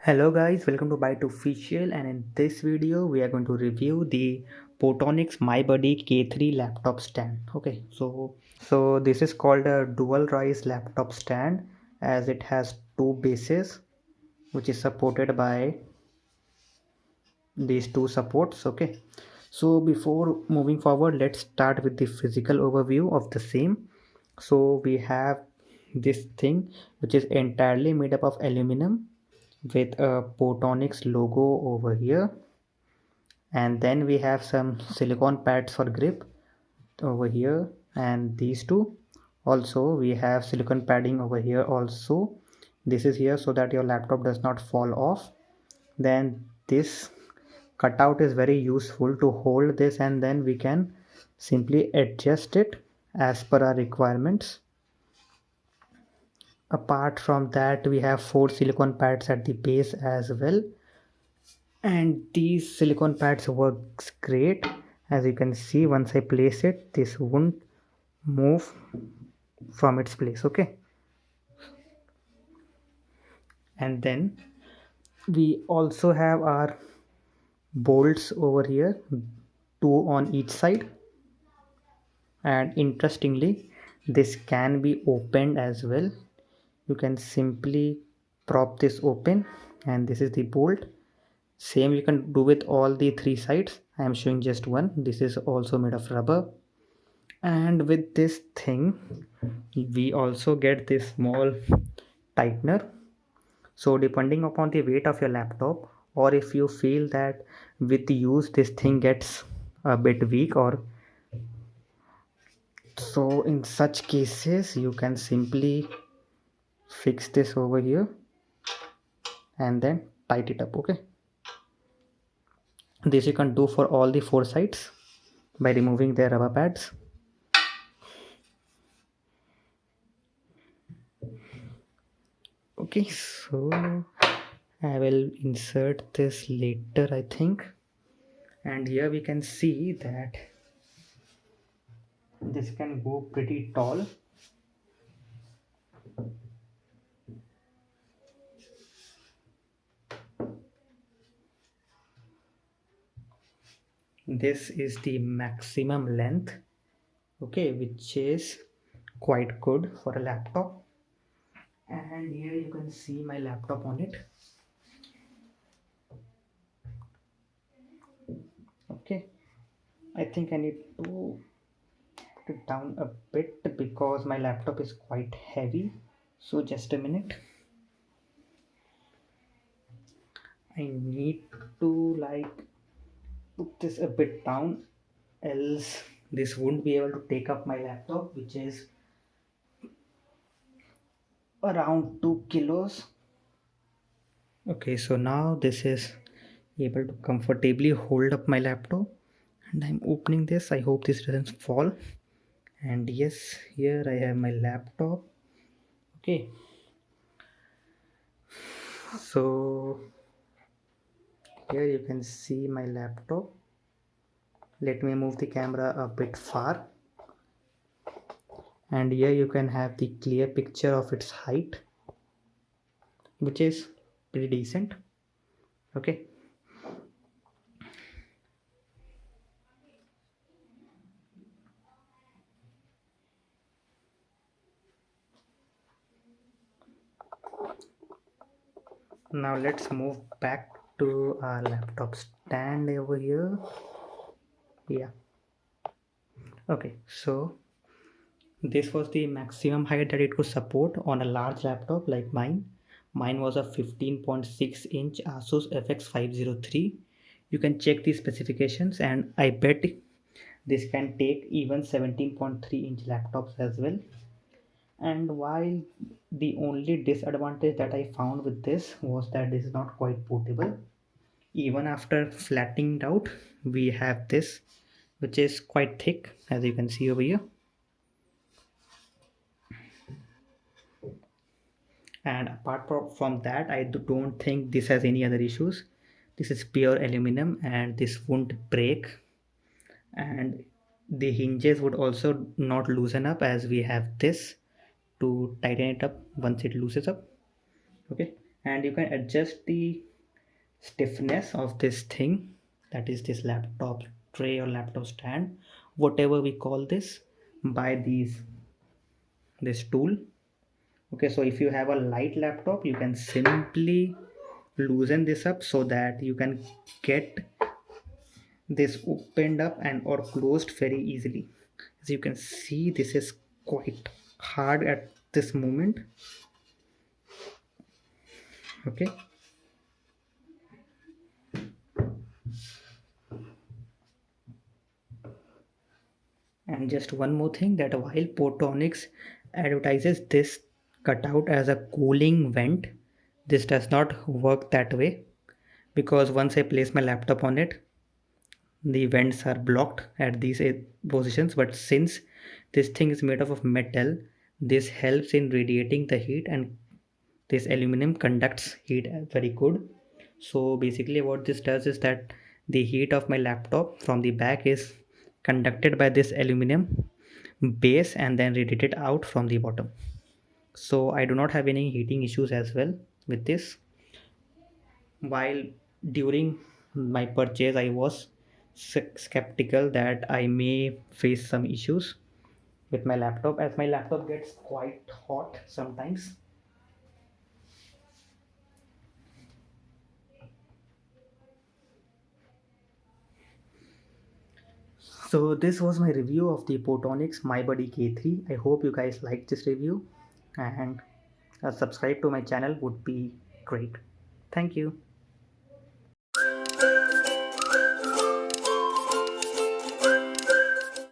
Hello guys, welcome to Byte Official, and in this video we are going to review the Photonics MyBuddy K3 laptop stand. So this is called a dual rise laptop stand as it has two bases which is supported by these two supports. So before moving forward, let's start with the physical overview of the same. So we have this thing which is entirely made up of aluminum with a Photonics logo over here, and then we have some silicone pads for grip over here, and these two. Also we have silicone padding over here also. This is here so that your laptop does not fall off. Then this cutout is very useful to hold this, and then we can simply adjust it as per our requirements. Apart from that, we have four silicone pads at the base as well, and these silicone pads works great. As you can see, once I place it, this won't move from its place. And then we also have our bolts over here, two on each side, and interestingly this can be opened as well. You can simply prop this open, and this is the bolt. Same you can do with all the three sides. I am showing just one. This is also made of rubber, and with this thing we also get this small tightener. So depending upon the weight of your laptop, or if you feel that with use this thing gets a bit weak, or so in such cases you can simply fix this over here and then tight it up. This you can do for all the four sides by removing their rubber pads. So I will insert this later, I think. And here we can see that this can go pretty tall. This is the maximum length, which is quite good for a laptop. And here you can see my laptop on it. I think I need to put it down a bit because my laptop is quite heavy. So just a minute. I need to put this a bit down, else this won't be able to take up my laptop, which is around 2 kilos. So now this is able to comfortably hold up my laptop, and I'm opening this. I hope this doesn't fall. And yes, here I have my laptop. So here you can see my laptop. Let me move the camera a bit far, and here you can have the clear picture of its height, which is pretty decent. Now let's move back to our laptop stand over here. So this was the maximum height that it could support on a large laptop like mine. Mine was a 15.6-inch Asus FX503. You can check the specifications, and I bet this can take even 17.3-inch laptops as well. And while the only disadvantage that I found with this was that this is not quite portable. Even after flattening it out, we have this, which is quite thick, as you can see over here. And apart from that, I don't think this has any other issues. This is pure aluminum and this won't break, and the hinges would also not loosen up, as we have this to tighten it up once it loosens up. and you can adjust the stiffness of this thing, that is this laptop tray or laptop stand, whatever we call this, by this tool. Okay, so if you have a light laptop, you can simply loosen this up so that you can get this opened up and or closed very easily. As you can see, this is quite hard at this moment. Okay, and just one more thing, that while Photonics advertises this cutout as a cooling vent, this does not work that way, because once I place my laptop on it, the vents are blocked at these positions. But since this thing is made of metal, this helps in radiating the heat, and this aluminum conducts heat very good. So basically what this does is that the heat of my laptop from the back is conducted by this aluminum base and then radiated out from the bottom. So I do not have any heating issues as well with this. While during my purchase, I was skeptical that I may face some issues with my laptop, as my laptop gets quite hot sometimes. So this was my review of the Photonics MyBuddy K3. I hope you guys liked this review, and subscribe to my channel would be great. Thank you.